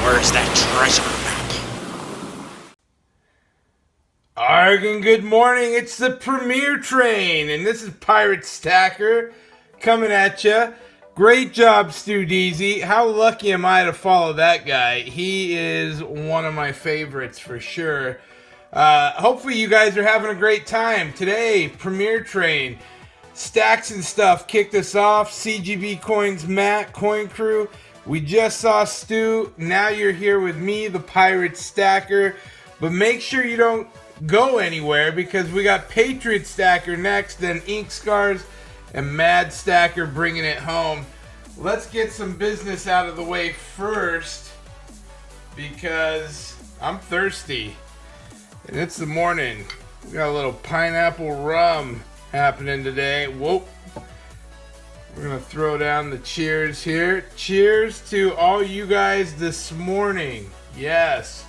Where's that treasure map? Argan, good morning. It's the Premier Train, and this is Pirate Stacker coming at you. Great job, Stu Deasy. How lucky am I to follow that guy? He is one of my favorites for sure. Hopefully you guys are having a great time. Today, Premier Train, Stacks and Stuff kicked us off. CGB Coins, Matt, Coin Crew. We just saw Stu. Now you're here with me, the Pirate Stacker. But make sure you don't go anywhere because we got Patriot Stacker next, then Ink Scars and Mad Stacker bringing it home. Let's get some business out of the way first because I'm thirsty and it's the morning. We got a little pineapple rum happening today. Whoa. We're gonna throw down the cheers here. Cheers to all you guys this morning. Yes.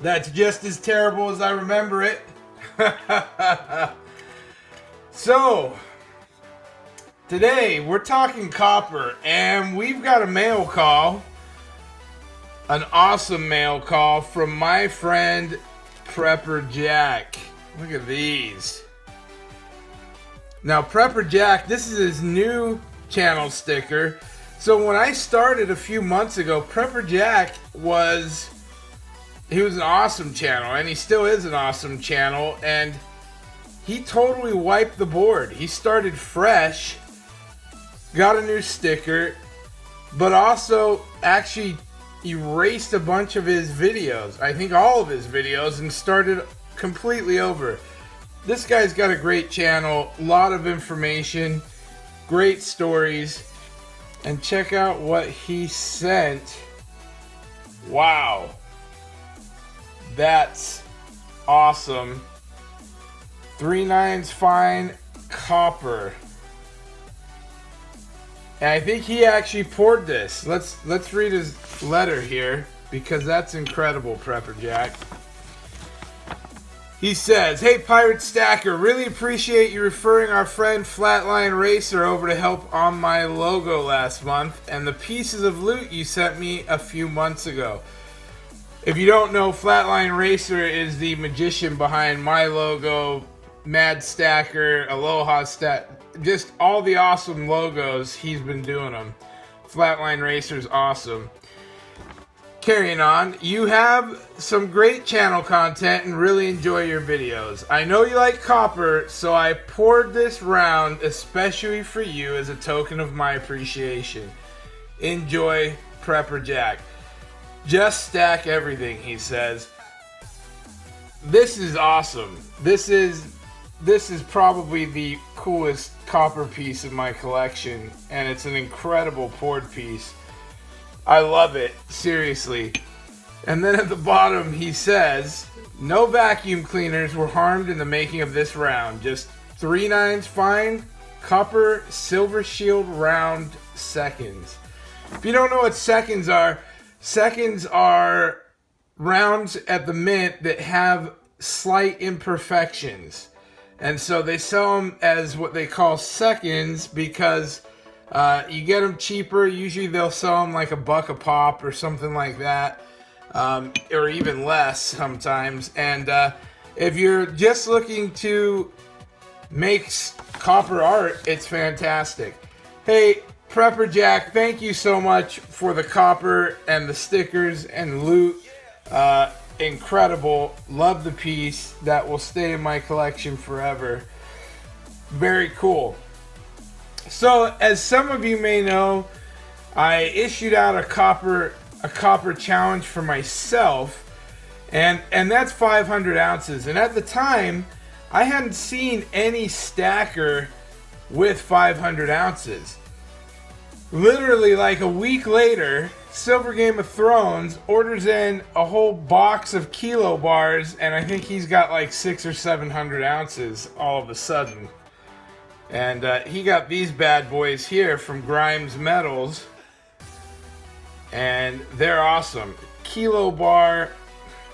That's just as terrible as I remember it. So, today we're talking copper, and we've got a mail call. An awesome mail call from my friend Prepper Jack. Look at these. Now, Prepper Jack, this is his new channel sticker. So when I started a few months ago, Prepper Jack was an awesome channel, and he still is an awesome channel, and he totally wiped the board. He started fresh, got a new sticker, but also actually erased a bunch of his videos. I think all of his videos, and started completely over. This guy's got a great channel, a lot of information, great stories, and check out what he sent. Wow. That's awesome. 3/9 fine copper. And I think he actually poured this. Let's read his letter here because that's incredible, Prepper Jack. He says, "Hey Pirate Stacker, really appreciate you referring our friend Flatline Racer over to help on my logo last month and the pieces of loot you sent me a few months ago. If you don't know, Flatline Racer is the magician behind my logo, Mad Stacker, Aloha Stack, just all the awesome logos, he's been doing them. Flatline Racer's awesome. Carrying on, you have some great channel content and really enjoy your videos. I know you like copper, so I poured this round especially for you as a token of my appreciation. Enjoy, Prepper Jack." Just stack everything, he says. This is awesome. This is probably the coolest copper piece of my collection, and it's an incredible poured piece. I love it, seriously. And then at the bottom he says, "No vacuum cleaners were harmed in the making of this round. Just 3/9 fine copper silver shield round seconds." If you don't know what seconds are rounds at the mint that have slight imperfections. And so they sell them as what they call seconds because you get them cheaper. Usually they'll sell them like $1 a pop or something like that, or even less sometimes. And if you're just looking to make copper art, it's fantastic. Hey, Prepper Jack, thank you so much for the copper and the stickers and loot. Incredible. Love the piece. That will stay in my collection forever. Very cool. So, as some of you may know, I issued out a copper challenge for myself, and that's 500 ounces. And at the time, I hadn't seen any stacker with 500 ounces. Literally, like a week later, Silver Game of Thrones orders in a whole box of kilo bars, and I think he's got like 600 or 700 ounces all of a sudden. And he got these bad boys here from Grimes Metals, and they're awesome. Kilo bar,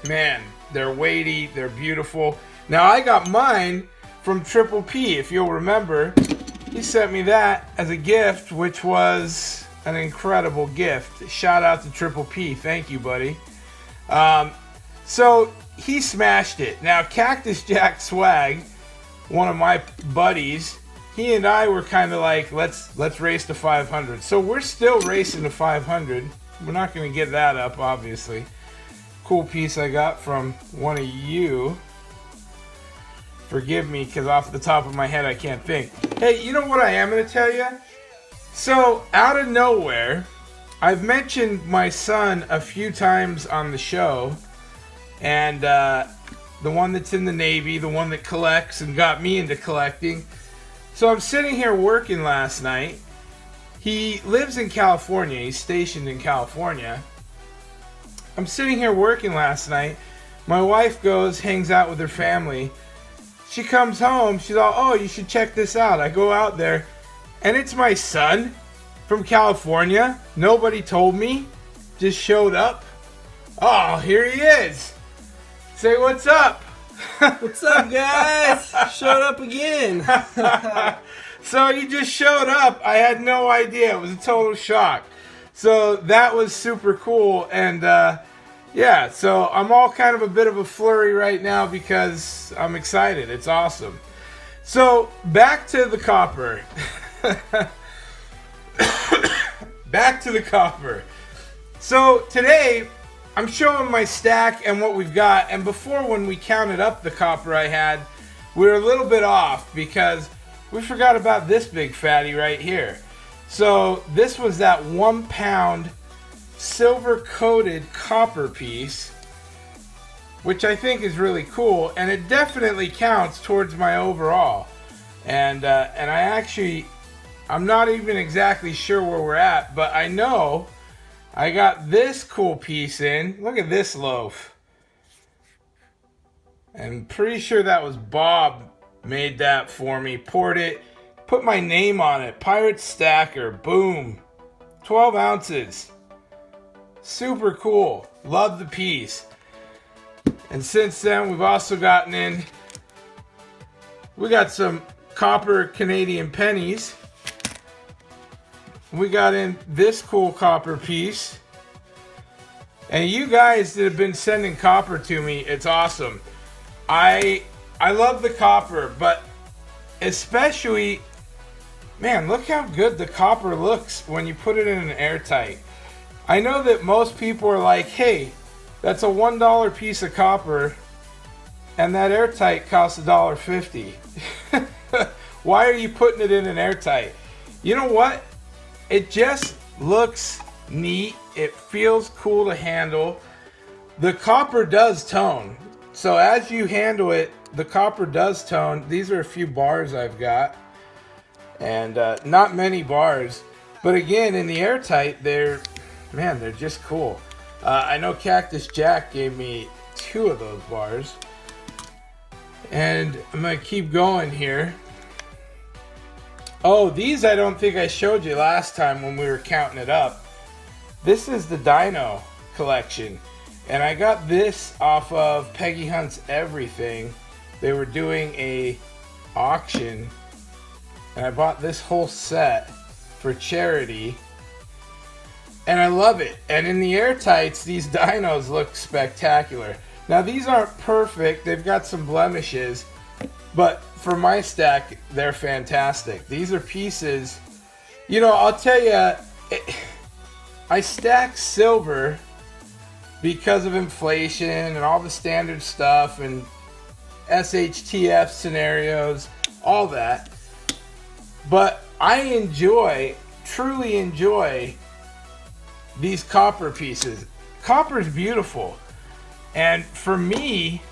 man, they're weighty, they're beautiful. Now I got mine from Triple P, if you'll remember. he sent me that as a gift, which was an incredible gift. Shout out to Triple P. Thank you, buddy. So he smashed it. Now, Cactus Jack Swag, one of my buddies, he and I were kind of like, let's race to 500. So we're still racing to 500. We're not going to get that up, obviously. Cool piece I got from one of you. Forgive me, because off the top of my head, I can't think. Hey, you know what I am going to tell you? So, out of nowhere, I've mentioned my son a few times on the show. And the one that's in the Navy, the one that collects and got me into collecting. So I'm sitting here working last night. He lives in California. He's stationed in California. I'm sitting here working last night. My wife goes, hangs out with her family. She comes home. She's all, oh, you should check this out. I go out there, and it's my son from California. Nobody told me. Just showed up. Oh, here he is. Say what's up. What's up, guys? Showed up again. So you just showed up. I had no idea. It was a total shock. So that was super cool. And yeah, so I'm all kind of a bit of a flurry right now because I'm excited. It's awesome. So back to the copper. Back to the copper. So today I'm showing my stack and what we've got, and before, when we counted up the copper I had, we were a little bit off because we forgot about this big fatty right here. So this was that 1 pound silver coated copper piece, which I think is really cool, and it definitely counts towards my overall. And I'm not even exactly sure where we're at, but I know I got this cool piece in. Look at this loaf. And pretty sure that was Bob made that for me. Poured it. Put my name on it. Pirate Stacker. Boom. 12 ounces. Super cool. Love the piece. And since then, we've also gotten in. We got some copper Canadian pennies. We got in this cool copper piece. And you guys that have been sending copper to me, it's awesome. I love the copper, but especially, man, look how good the copper looks when you put it in an airtight. I know that most people are like, hey, that's a $1 piece of copper and that airtight costs $1.50. Why are you putting it in an airtight? You know what? It just looks neat. It feels cool to handle. The copper does tone. So as you handle it, the copper does tone. These are a few bars I've got. And not many bars. But again, in the airtight, they're just cool. I know Cactus Jack gave me 2 of those bars. And I'm going to keep going here. Oh, these I don't think I showed you last time when we were counting it up. This is the Dino collection. And I got this off of Peggy Hunt's Everything. They were doing a auction. And I bought this whole set for charity. And I love it. And in the airtights, these dinos look spectacular. Now, these aren't perfect. They've got some blemishes. But for my stack, they're fantastic. These are pieces, you know, I'll tell you, I stack silver because of inflation and all the standard stuff and SHTF scenarios, all that. But I truly enjoy these copper pieces. Copper's beautiful. And for me,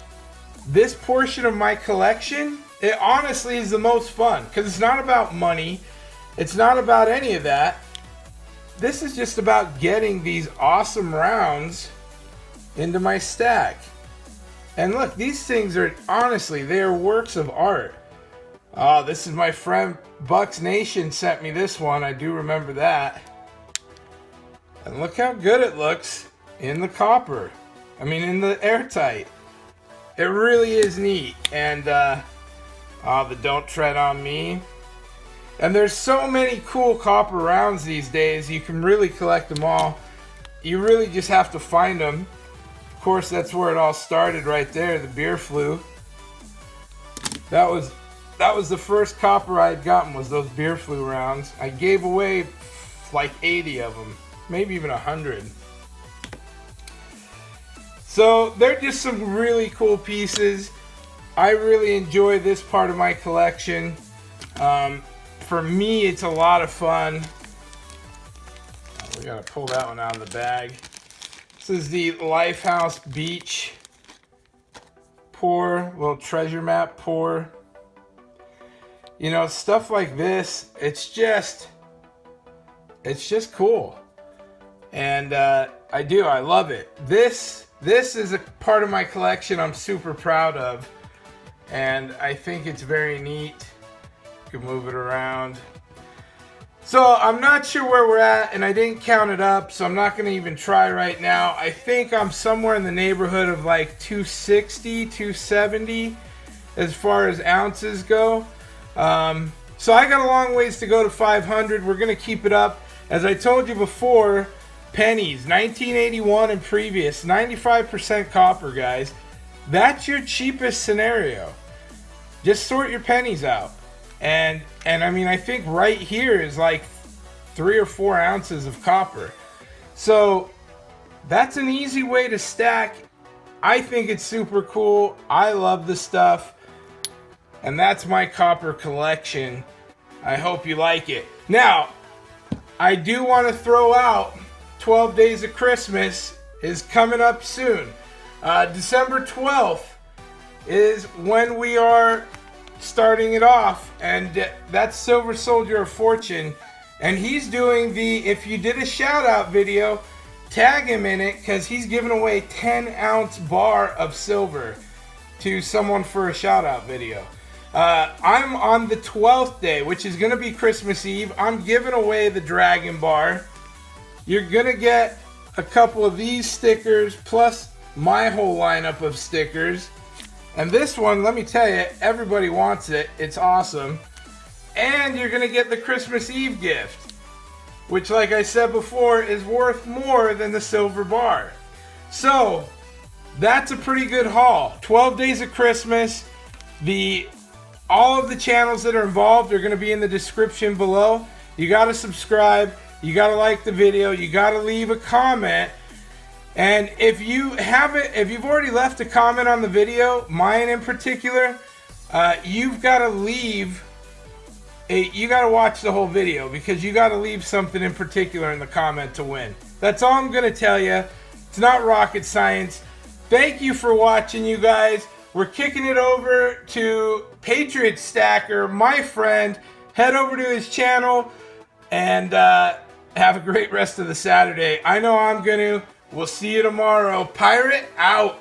this portion of my collection, it honestly is the most fun because it's not about money. It's not about any of that. This is just about getting these awesome rounds into my stack. And look, these things are, honestly, they are works of art. Oh, this is my friend Bucks Nation sent me this one. I do remember that. And look how good it looks in the copper. I mean, in the airtight. It really is neat. And, the Don't Tread on Me. And there's so many cool copper rounds these days. You can really collect them all. You really just have to find them. Of course, that's where it all started right there, the beer flue. That was the first copper I had gotten, was those beer flue rounds. I gave away like 80 of them, maybe even 100. So they're just some really cool pieces. I really enjoy this part of my collection. For me, it's a lot of fun. We gotta pull that one out of the bag. This is the Lifehouse Beach pour, little treasure map pour. You know, stuff like this, it's just cool. And I love it. This is a part of my collection I'm super proud of. And I think it's very neat. You can move it around. So I'm not sure where we're at, and I didn't count it up, so I'm not going to even try right now. I think I'm somewhere in the neighborhood of like 260, 270 as far as ounces go. So I got a long ways to go to 500. We're going to keep it up. As I told you before, pennies, 1981 and previous, 95% copper, guys. That's your cheapest scenario. Just sort your pennies out. And I mean, I think right here is like 3 or 4 ounces of copper. So that's an easy way to stack. I think it's super cool. I love the stuff. And that's my copper collection. I hope you like it. Now, I do want to throw out 12 Days of Christmas is coming up soon. December 12th is when we are starting it off, and that's Silver Soldier of Fortune, and he's doing the if you did a shout out video, tag him in it, because he's giving away 10-ounce bar of silver to someone for a shout out video. I'm on the 12th day, which is going to be Christmas Eve. I'm giving away the Dragon Bar. You're going to get a couple of these stickers plus my whole lineup of stickers. And this one, let me tell you, everybody wants it. It's awesome. And you're going to get the Christmas Eve gift, which, like I said before, is worth more than the silver bar. So, that's a pretty good haul. 12 Days of Christmas. All of the channels that are involved are going to be in the description below. You got to subscribe. You got to like the video. You got to leave a comment. And if you've already left a comment on the video, mine in particular, you've got to watch the whole video, because you got to leave something in particular in the comment to win. That's all I'm going to tell you. It's not rocket science. Thank you for watching, you guys. We're kicking it over to Patriot Stacker, my friend. Head over to his channel and have a great rest of the Saturday. I know I'm going to. We'll see you tomorrow. Pirate out.